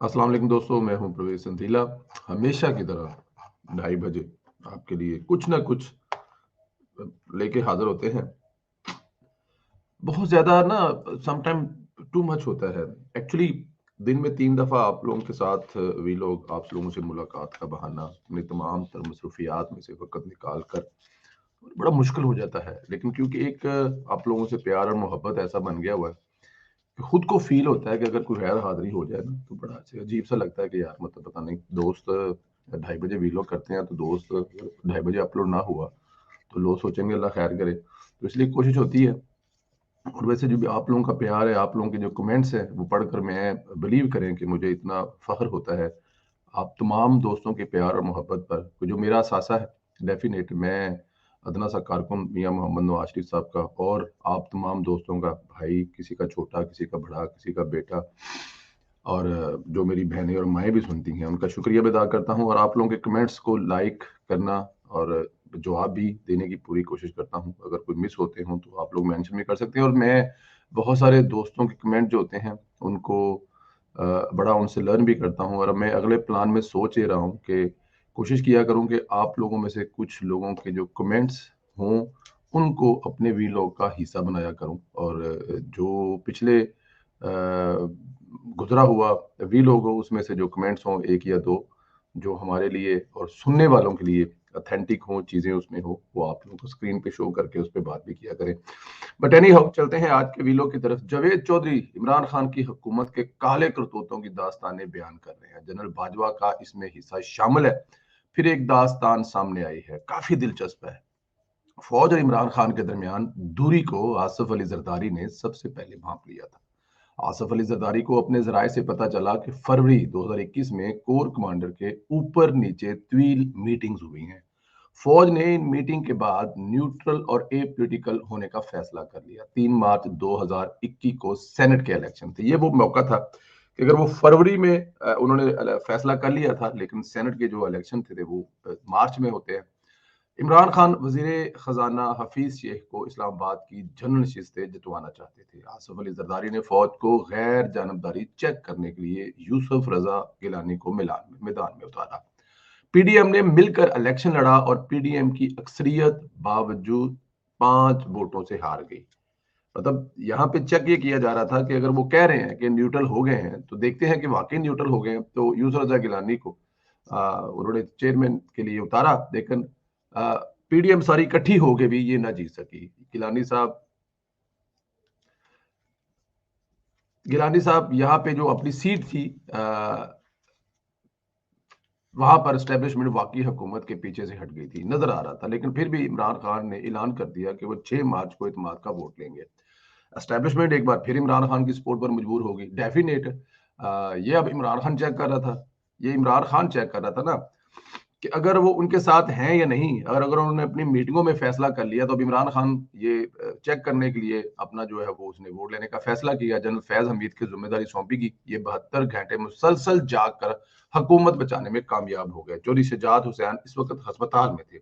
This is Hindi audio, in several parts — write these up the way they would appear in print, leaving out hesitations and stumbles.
अस्सलाम वालेकुम दोस्तों, मैं हूं प्रवेश संतीला। हमेशा की तरह 2:30 बजे आपके लिए कुछ ना कुछ लेके हाजिर होते हैं। बहुत ज़्यादा ना समटाइम टू मच होता है। एक्चुअली दिन में 3 दफ़ा आप लोगों के साथ वी लोग आप लोगों से मुलाकात का बहाना अपनी तमाम तर मसरूफियात में से वक़्त निकाल कर बड़ा मुश्किल हो जाता है। लेकिन क्योंकि एक आप लोगों से प्यार और मोहब्बत ऐसा बन गया हुआ है कि खुद को फ़ील होता है कि अगर कोई गैर हाज़िरी हो जाए ना, तो बड़ा अच्छा अजीब-सा लगता है कि यार मतलब पता नहीं दोस्त 2:30 बजे वीलॉग करते हैं, तो दोस्त 2:30 बजे अपलोड ना हुआ, तो लोग सोचेंगे अल्लाह खैर करे। तो इसलिए कोशिश होती है। और वैसे जो भी आप लोगों का प्यार है, आप लोगों के जो कमेंट्स हैं, वो पढ़कर मैं बिलीव करें कि मुझे इतना फ़ख्र होता है, आप तमाम दोस्तों के प्यार और मोहब्बत पर। जो मेरा सासा है, डेफ़िनेट मैं अदना सा कारकुन मियाँ मोहम्मद नवाज़ शरीफ साहब का और आप तमाम दोस्तों का भाई, किसी का छोटा, किसी का बड़ा, किसी का बेटा और जो मेरी बहनें और माएँ भी सुनती हैं, उनका शुक्रिया भी अदा करता हूँ और आप लोगों के कमेंट्स को लाइक करना और जवाब भी देने की पूरी कोशिश करता हूँ। अगर कोई मिस होते हों, तो आप लोग मेंशन भी कर सकते हैं और मैं बहुत सारे दोस्तों के कमेंट जो होते हैं, उनको बड़ा उनसे लर्न भी करता हूँ और मैं अगले प्लान में सोच ये रहा हूँ कि कोशिश किया करूँ कि आप लोगों में से कुछ लोगों के जो कमेंट्स हों, उनको अपने वीलॉग का हिस्सा बनाया करूँ और जो पिछले गुज़रा हुआ वीलॉग हो, उसमें से जो कमेंट्स हों 1 या 2 जो हमारे लिए और सुनने वालों के लिए ऑथेंटिक हों, चीज़ें उसमें हो, वो आप लोगों को स्क्रीन पे शो करके उस पे बात भी किया करें। बट एनी हाउ चलते हैं आज के वीलॉग की तरफ। जावेद चौधरी इमरान खान की हुकूमत के काले करतूतों की दास्तानें बयान कर रहे हैं। जनरल बाजवा का इसमें हिस्सा शामिल है। फिर एक दास्तान सामने आई है, काफ़ी दिलचस्प है। फौज और इमरान खान के दरमियान दूरी को आसिफ अली जरदारी ने सबसे पहले भांप लिया था। आसिफ अली जरदारी को अपने ज़राए से पता चला कि फरवरी 2021 में कोर कमांडर के ऊपर नीचे तवील मीटिंग्स हुई हैं। फौज ने इन मीटिंग के बाद न्यूट्रल और एपॉलिटिकल होने का फैसला कर लिया। 3 मार्च 2021 को सेनेट के इलेक्शन थे। ये वो मौका था कि अगर वो फरवरी में उन्होंने फैसला कर लिया था, लेकिन सेनेट के जो इलेक्शन थे वो मार्च में होते हैं। इमरान खान वजीर खजाना हफीज शेख को इस्लामाबाद की जनरल नशिस्तें जितवाना चाहते थे। आसिफ अली जरदारी ने फौज को गैर जानबदारी चेक करने के लिए यूसुफ रजा गिलानी को मैदान में उतारा। पीडीएम ने मिलकर इलेक्शन लड़ा और पीडीएम की अक्सरियत बावजूद 5 वोटों से हार गई। मतलब यहाँ पे चेक ये किया जा रहा था कि अगर वो कह रहे हैं कि न्यूट्रल हो गए हैं, तो देखते हैं कि वाकई न्यूट्रल हो गए हैं। तो यूसुफ रजा गिलानी को उन्होंने चेयरमैन के लिए उतारा, लेकिन पीडीएम सारी इकट्ठी होके भी ये ना जीत सकी। गिलानी साहब यहाँ पे जो अपनी सीट थी, वहां पर एस्टेब्लिशमेंट वाकई हुकूमत के पीछे से हट गई थी, नजर आ रहा था। लेकिन फिर भी इमरान खान ने ऐलान कर दिया कि वो 6 मार्च को इत्तेमाद का वोट लेंगे। एस्टेब्लिशमेंट एक बार फिर इमरान खान की सपोर्ट पर मजबूर होगी, डेफिनेट। ये अब इमरान खान चेक कर रहा था, ये इमरान खान चेक कर रहा था ना कि अगर वो उनके साथ हैं या नहीं। और अगर उन्होंने अपनी मीटिंगों में फैसला कर लिया, तो अब इमरान खान ये चेक करने के लिए अपना जो है वो उसने वोट लेने का फैसला किया। जनरल फैज हमीद की जिम्मेदारी सौंपी गई। ये 72 घंटे मुसलसल जाग कर हुकूमत बचाने में कामयाब हो गए। चौधरी शजात हुसैन इस वक्त अस्पताल में थे।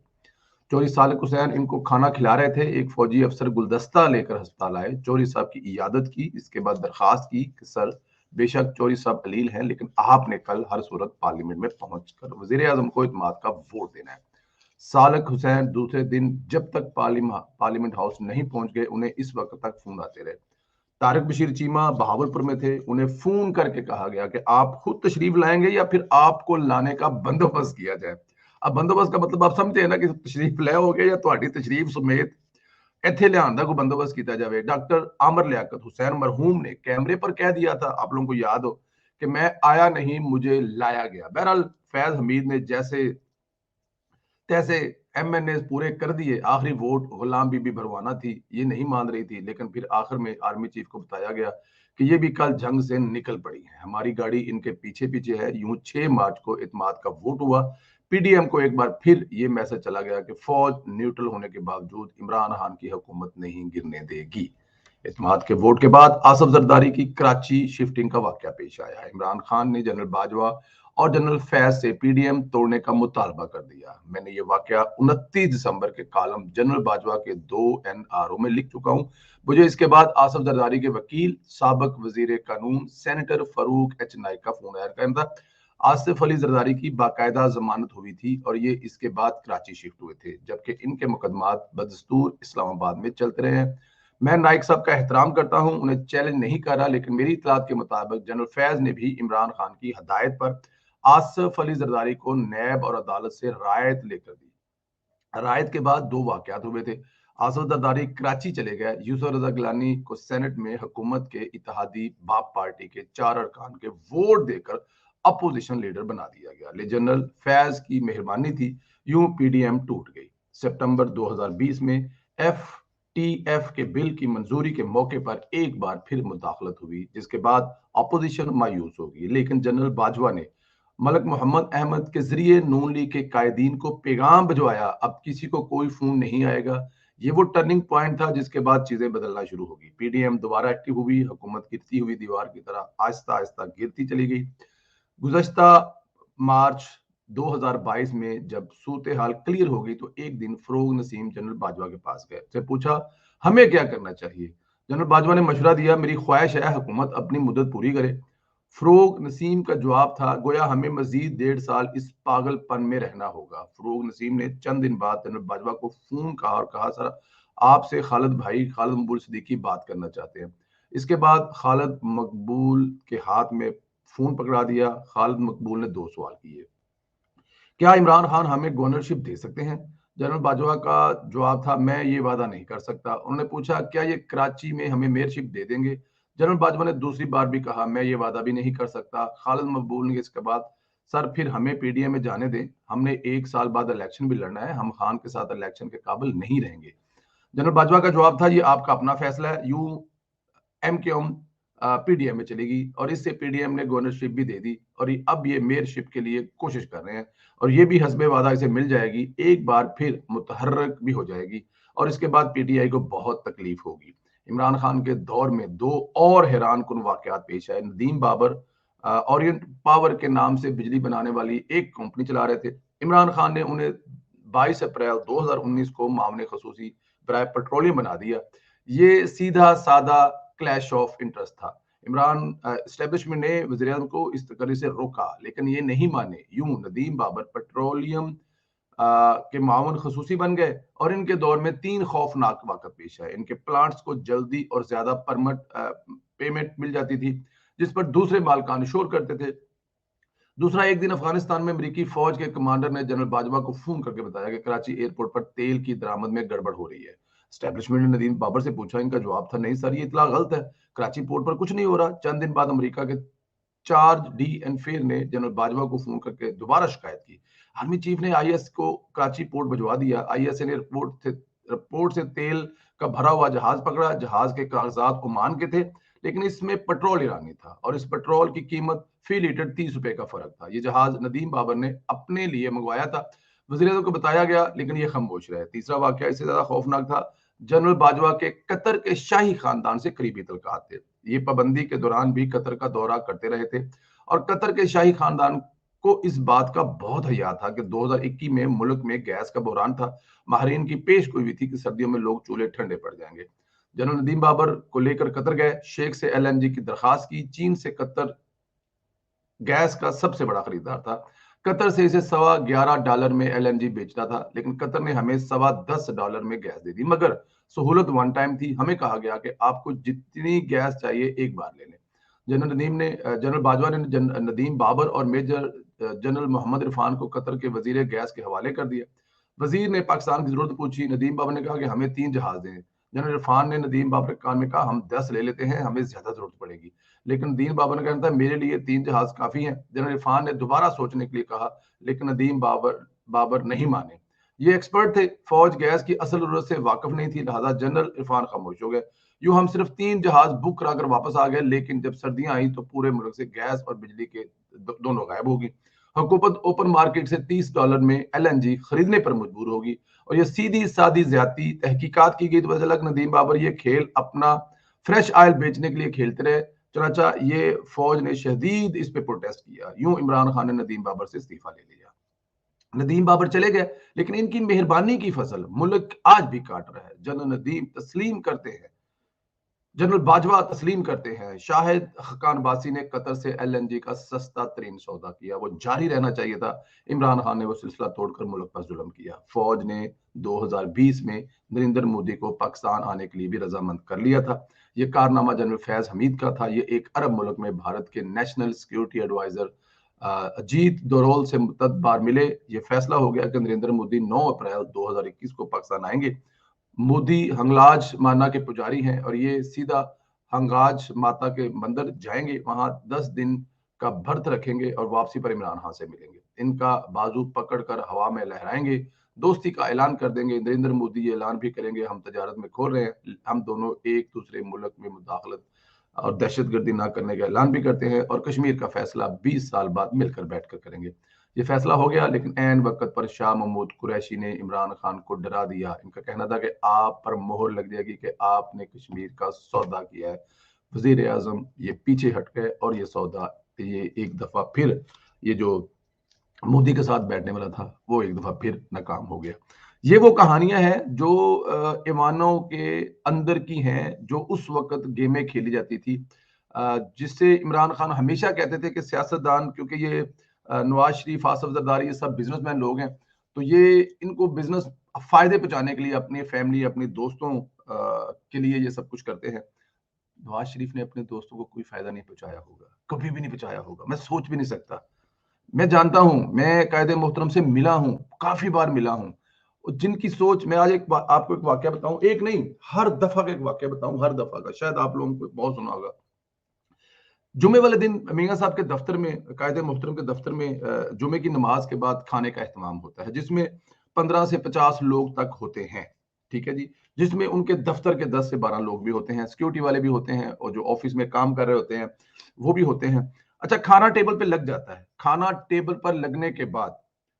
चौधरी सालिक हुसैन इनको खाना खिला रहे थे। एक फौजी अफसर गुलदस्ता लेकर अस्पताल आए, चौधरी साहब की इयादत की। इसके बाद दरखास्त की कि सर, बेशक चौधरी साहब अलील हैं, लेकिन आपने कल हर सूरत पार्लियामेंट में पहुंच कर वजीर आजम को इत्मीनान का वोट देना है। सालिक हुसैन दूसरे दिन जब तक पार्लियामेंट हाउस नहीं पहुंच गए, उन्हें इस वक्त तक फोन आते रहे। तारिक बशीर चीमा बहावलपुर में थे, उन्हें फोन करके कहा गया कि आप खुद तशरीफ लाएंगे या फिर आपको लाने का बंदोबस्त किया जाए। अब बंदोबस्त का मतलब आप समझते हैं ना कि तशरीफ ले हो गए या ਤੁਹਾਡੀ तशरीफ समेत ਇੱਥੇ ਲਿਆਉਣ ਦਾ ਕੋਈ बंदोबस्त किया जाए। डॉक्टर आमर लियाकत हुसैन मरहूम ने कैमरे पर कह दिया था, आप लोगों को याद हो, कि मैं आया नहीं, मुझे लाया गया। बहरहाल फैज हमीद ने जैसे तैसे एमएनए पूरे कर दिए। आखिरी वोट गुलाम बीबी भरवाना थी, ये नहीं मान रही थी, लेकिन फिर आखिर में आर्मी चीफ को बताया गया कि ये भी कल जंग से निकल पड़ी है, हमारी गाड़ी इनके पीछे पीछे है। यूं 6 मार्च को इत्मीनान का वोट हुआ। पीडीएम को एक बार फिर ये मैसेज चला गया कि फौज न्यूट्रल होने के बावजूद इमरान खान की हुकूमत नहीं गिरने देगी। इत्तेमाद के वोट के बाद आसफ जरदारी की कराची शिफ्टिंग का वाकया पेश आया है। इमरान खान ने जनरल बाजवा और जनरल फैज से पीडीएम तोड़ने का मुतालबा कर दिया। मैंने ये वाकया 29 दिसंबर के कॉलम जनरल बाजवा के 2 NRO में लिख चुका हूं। मुझे इसके बाद आसफ जरदारी के वकील साबिक वजीर कानून सेनेटर फरूक एच नाइक का फोन आया था। आसिफ अली जरदारी की बाकायदा जमानत हुई थी और ये इसके बाद कराची शिफ्ट हुए थे, जबकि इनके मुकदमात बदस्तूर इस्लामाबाद में चलते रहे हैं। मैं नाइक साहब का एहतराम करता हूं, उन्हें चैलेंज नहीं कर रहा, लेकिन मेरी इतलात के मुताबिक जनरल फैज ने भी इमरान खान की हदायत पर आसिफ अली जरदारी को नैब और अदालत से रायत लेकर दी। रायत के बाद दो वाकयात हुए थे। आसिफ जरदारी कराची चले गए। यूसुफ रजा गिलानी को सेनेट में हुकूमत के इत्तेहादी बाप पार्टी के 4 अरकान के वोट देकर अपोजिशन लीडर बना दिया गया। ले जनरल फैज की मेहरबानी थी, यूं पीडीएम टूट गई। सितंबर 2020 में FTF के बिल की मंजूरी के मौके पर एक बार फिर मुदाखलत हुई, जिसके बाद अपोजिशन मायूस होगी, लेकिन जनरल बाजवा ने मलक मोहम्मद अहमद के जरिए नून लीग के कायदीन को पैगाम भिजवाया, अब किसी को कोई फोन नहीं आएगा। ये वो टर्निंग पॉइंट था जिसके बाद चीजें बदलना शुरू होगी। पीडीएम दोबारा एक्टिव हुई, हुकूमत गिरती हुई दीवार की तरह आहिस्ता आहिस्ता गिरती चली गई। गुज़श्ता मार्च 2022 में जब सूरत हाल क्लियर हो गई तो एक दिन फरोग नसीम जनरल बाजवा के पास गए, से पूछा हमें क्या करना चाहिए। जनरल बाजवा ने मशवरा दिया, मेरी ख्वाहिश है हुकूमत अपनी मुद्दत पूरी करे। फरोग नसीम का जवाब था, गोया हमें मजीद 1.5 साल इस पागलपन में रहना होगा। फरोग नसीम ने चंद दिन बाद जनरल बाजवा को फोन कहा और कहा, सर आपसे खालिद भाई खालिद मकबूल सिद्दीकी बात करना चाहते हैं। इसके बाद खालिद मकबूल के हाथ में फोन पकड़ा दिया। खालिद मकबूल ने 2 सवाल किए। क्या इमरान खान हमें गवर्नरशिप दे सकते हैं? जनरल बाजवा का जवाब था, मैं ये वादा नहीं कर सकता। उन्होंने पूछा, क्या ये कराची में हमें मेयरशिप दे देंगे? जनरल बाजवा ने दूसरी बार भी कहा, मैं ये वादा भी नहीं कर सकता। खालिद मकबूल ने इसके बाद, सर फिर हमें पीडीएम में जाने दें, हमने 1 साल बाद इलेक्शन भी लड़ना है, हम खान के साथ इलेक्शन के काबिल नहीं रहेंगे। जनरल बाजवा का जवाब था, ये आपका अपना फैसला है। यू एमकेएम पीडीएम में चलेगी और इससे पीडीएम ने गवर्नरशिप भी दे दी और अब ये मेयरशिप के लिए कोशिश कर रहे हैं और ये भी हस्बे वादा इसे मिल जाएगी, एक बार फिर मुतहर्रक भी हो जाएगी और इसके बाद पीटीआई को बहुत तकलीफ होगी। इमरान खान के दौर में दो और हैरान कुन वाकयात पेश आए। नदीम बाबर ओरिएंट पावर के नाम से बिजली बनाने वाली एक कंपनी चला रहे थे। इमरान खान ने उन्हें 22 अप्रैल 2019 को मामले खसूसी बराए पेट्रोलियम बना दिया। ये सीधा सादा क्लैश ऑफ इंटरेस्ट था। इमरान एस्टेब्लिशमेंट ने वज़ीर-ए-आज़म को इस तकरीर से रोका, लेकिन ये नहीं माने। यूं नदीम बाबर पेट्रोलियम के मामून खसूसी बन गए और इनके दौर में 3 खौफनाक वाक़या पेश आए। इनके प्लांट्स को जल्दी और ज्यादा परमिट पेमेंट मिल जाती थी, जिस पर दूसरे मालिकान शोर करते थे। दूसरा, एक दिन अफगानिस्तान में अमेरिकी फौज के कमांडर ने जनरल बाजवा को फोन करके बताया कि कराची एयरपोर्ट पर तेल की दरामद में गड़बड़ हो रही है। स्टैब्लिशमेंट ने नदीम बाबर से पूछा, इनका जवाब था, नहीं सर ये इतला गलत है, कराची पोर्ट पर कुछ नहीं हो रहा। चंद दिन बाद अमेरिका के चार्ज डी एन फेर ने जनरल बाजवा को फोन करके दोबारा शिकायत की। आर्मी चीफ ने आईएस को कराची पोर्ट भिजवा दिया। आईएस ने रिपोर्ट से तेल का भरा हुआ जहाज पकड़ा। जहाज के कागजात ओमान के थे, लेकिन इसमें पेट्रोल ईरानी था और इस पेट्रोल की कीमत फी लीटर 30 रुपए का फर्क था। ये जहाज नदीम बाबर ने अपने लिए मंगवाया था। वज़ीर-ए-आज़म को बताया गया, लेकिन ये खामोश रहे। तीसरा वाकया इससे ज्यादा खौफनाक था। जनरल बाजवा के कतर के शाही खानदान से करीबी तल्लुकात थे। ये पाबंदी के दौरान भी कतर का दौरा करते रहे थे और कतर के शाही खानदान को इस बात का बहुत हया था कि 2021 में मुल्क में गैस का बहरान था। माहरीन की पेश गोई हुई थी कि सर्दियों में लोग चूल्हे ठंडे पड़ जाएंगे। जनरल नदीम बाबर को लेकर कतर गए, शेख से एलएनजी की दरखास्त की। चीन से कतर गैस का सबसे बड़ा खरीदार था। कतर से इसे $11.25 में एलएनजी बेचता था, लेकिन कतर ने हमें $10.25 में गैस दे दी, मगर सहूलत वन टाइम थी। हमें कहा गया कि आपको जितनी गैस चाहिए एक बार ले लें। जनरल बाजवा ने नदीम बाबर और मेजर जनरल मोहम्मद इरफान को कतर के वजीर गैस के हवाले कर दिया। वजीर ने पाकिस्तान की जरूरत पूछी। नदीम बाबर ने कहा कि हमें 3 जहाज दें। जनरल इरफान ने नदीम बाबर के कान में कहा, हम 10 ले लेते हैं, हमें ज्यादा जरूरत पड़ेगी। लेकिन नदीम बाबर ने कहना था, मेरे लिए 3 जहाज काफी हैं। जनरल इरफान ने दोबारा सोचने के लिए कहा, लेकिन नदीम बाबर नहीं माने। ये एक्सपर्ट थे, फौज गैस की असल जरूरत से वाकिफ नहीं थी, लिहाजा जनरल इरफान खामोश हो गए। यूं हम सिर्फ 3 जहाज बुक कराकर वापस आ गए, लेकिन जब सर्दियां आई तो पूरे मुल्क से गैस और बिजली के दोनों गायब होगी। हुकूमत ओपन मार्केट से $30 में एलएनजी खरीदने पर मजबूर होगी और ये सीधी सादी ज्यादती। तहकीकात की गई तो पता चला नदीम बाबर ये खेल अपना फ्रेश ऑयल बेचने के लिए खेलते रहे। चनाचा ये फौज ने शदीद इस पे प्रोटेस्ट किया। यूं इमरान खान ने नदीम बाबर से इस्तीफा ले लिया। नदीम बाबर चले गए, लेकिन इनकी मेहरबानी की फसल मुल्क आज भी काट रहा है। जनरल नदीम तस्लीम करते हैं, जनरल बाजवा तस्लीम करते हैं, शाहिद खकान बासी ने कतर से एलएनजी का सस्ता तरीन सौदा किया। वो जारी रहना चाहिए था। इमरान खान ने वो सिलसिला तोड़कर मुल्क पर जुल्म किया। फौज ने 2020 में नरेंद्र मोदी को पाकिस्तान आने के लिए भी रजामंद कर लिया था। ये कारनामा जनरल फैज हमीद का था। ये एक अरब मुल्क में भारत के नेशनल सिक्योरिटी एडवाइजर अजीत डोरोल से मुद्दत बार मिले। ये फैसला हो गया कि नरेंद्र मोदी 9 अप्रैल 2021 को पाकिस्तान आएंगे। मोदी हंगलाज माना के पुजारी हैं और ये सीधा हंगाज माता के मंदिर जाएंगे, वहां 10 दिन का व्रत रखेंगे और वापसी पर इमरान खान से मिलेंगे। इनका बाजू पकड़कर हवा में लहराएंगे, दोस्ती का ऐलान कर देंगे। नरेंद्र मोदी ये ऐलान भी करेंगे, हम तजारत में खोल रहे हैं, हम दोनों एक दूसरे मुल्क में मुदाखलत और दहशतगर्दी ना करने का ऐलान भी करते हैं और कश्मीर का फैसला 20 साल बाद मिलकर बैठकर करेंगे। ये फैसला हो गया, लेकिन ऐन वक्त पर शाह महमूद कुरैशी ने इमरान खान को डरा दिया। इनका कहना था कि आप पर मोहर लग जाएगी कि आपने कश्मीर का सौदा किया है। वजीर आजम ये पीछे हट गए और ये सौदा ये एक दफा फिर ये जो मोदी के साथ बैठने वाला था वो एक दफा फिर नाकाम हो गया। ये वो कहानियां हैं जो ईमानों के अंदर की हैं, जो उस वक्त गेमें खेली जाती थी, जिससे इमरान खान हमेशा कहते थे कि सियासतदान, क्योंकि ये नवाज शरीफ, आसफ जरदारी, ये सब बिजनेसमैन लोग हैं, तो ये इनको बिजनेस फायदे पहुंचाने के लिए अपनी फैमिली, अपने दोस्तों के लिए ये सब कुछ करते हैं। नवाज शरीफ ने अपने दोस्तों को कोई फायदा नहीं पहुंचाया होगा, कभी भी नहीं पहुंचाया होगा, मैं सोच भी नहीं सकता। मैं जानता हूं, मैं कायदे मोहतरम से मिला हूं, काफी बार मिला हूं। जिनकी सोच, मैं आज आपको एक वाक्य बताऊं, एक नहीं हर दफा का एक वाक्य बताऊं, हर दफा का, शायद आप लोगों को बहुत सुना होगा। जुमे वाले दिन मियां साहब के दफ्तर में, कायदे मोहतरम के दफ्तर में जुमे की नमाज के बाद खाने का एहतमाम होता है, जिसमें 15 से 50 लोग तक होते हैं। ठीक है जी, जिसमें उनके दफ्तर के 10 से 12 लोग भी होते हैं, सिक्योरिटी वाले भी होते हैं और जो ऑफिस में काम कर रहे होते हैं वो भी होते हैं। अच्छा, खाना टेबल पे लग जाता है। खाना टेबल पर लगने के बाद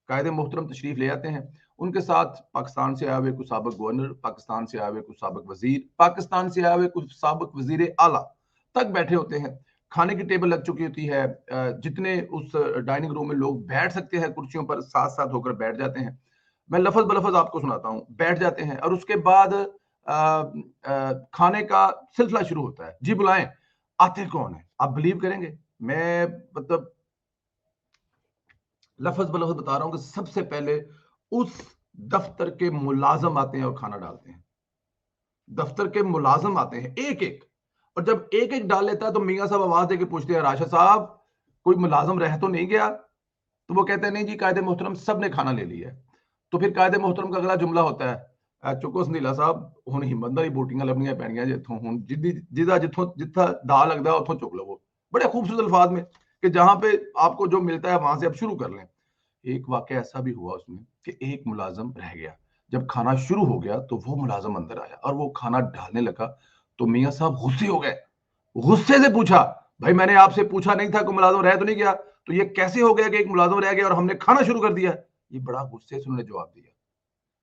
कायदे मोहतरम तशरीफ ले आते हैं। उनके साथ पाकिस्तान से आए हुए कुछ साबिक गवर्नर, पाकिस्तान से आए हुए कुछ साबिक वजीर, पाकिस्तान से आए हुए कुछ साबिक वजीर आला तक बैठे होते हैं। खाने की टेबल लग चुकी होती है। जितने उस डाइनिंग रूम में लोग बैठ सकते हैं कुर्सियों पर साथ साथ होकर बैठ जाते हैं। मैं लफज बलफज आपको सुनाता हूँ। बैठ जाते हैं और उसके बाद खाने का सिलसिला शुरू होता है। जी बुलाएं। आते कौन है आप बिलीव करेंगे? मैं मतलब लफज बलफज बता रहा हूं कि सबसे पहले उस दफ्तर के मुलाजम आते हैं और खाना डालते हैं। दफ्तर के मुलाजम आते हैं एक एक, और जब एक एक डाल लेता है तो मियां साहब आवाज देके पूछते हैं, राशा साहब कोई मुलाजम रह तो नहीं गया? तो वो कहते हैं नहीं जी, कायदे मोहतरम सब ने खाना ले लिया है। तो फिर कायदे मोहतरम का अगला जुमला होता है, चुको संधीला साहब हुण हिम्मत नाल बूटियां लभनियां पैणियां जिथों हुण जिदा जिथों जिथा दा लगदा उथों चुक लवो। बड़े खूबसूरत अल्फाज में कि जहां पे आपको जो मिलता है वहां से आप शुरू कर लें। एक वाकया ऐसा भी हुआ उसमें कि एक मुलाजम रह गया। जब खाना शुरू हो गया तो वो मुलाजम अंदर आया और वो खाना डालने लगा। तो मियां साहब गुस्से हो गए। गुस्से से पूछा, भाई मैंने आपसे पूछा नहीं था कि मुलाजम रह तो नहीं गया, तो ये कैसे हो गया कि एक मुलाजम रह गया और हमने खाना शुरू कर दिया? ये बड़ा गुस्से से उन्होंने जवाब दिया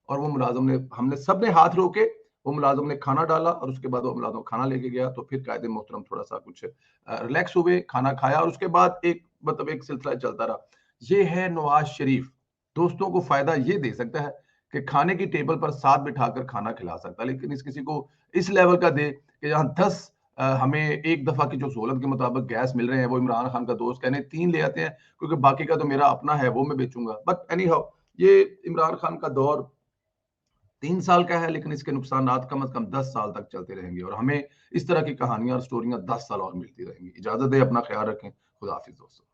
और वो मुलाजम ने, हमने सब ने हाथ रोके, वो मुलाजम ने खाना डाला और उसके बाद वो मुलाजम खाना लेके गया। तो फिर कायदे मोहतरम थोड़ा सा कुछ रिलैक्स हुए, खाना खाया और उसके बाद एक मतलब एक सिलसिला चलता रहा। ये है नवाज शरीफ। दोस्तों को फायदा ये दे सकता है कि खाने की टेबल पर साथ बिठाकर खाना खिला सकता है, लेकिन इस किसी को इस लेवल का दे कि जहां 10 हमें एक दफा की जो सहूलत के मुताबिक गैस मिल रहे हैं, वो इमरान खान का दोस्त कहने 3 ले आते हैं क्योंकि बाकी का तो मेरा अपना है, वो मैं बेचूंगा। बट एनी हाउ, ये इमरान खान का दौर 3 साल का है, लेकिन इसके नुकसानात कम से कम 10 साल तक चलते रहेंगे और हमें इस तरह की कहानियां और स्टोरियां 10 साल और मिलती रहेंगी। इजाजत है, अपना ख्याल रखें। खुदा हाफिज दोस्तों।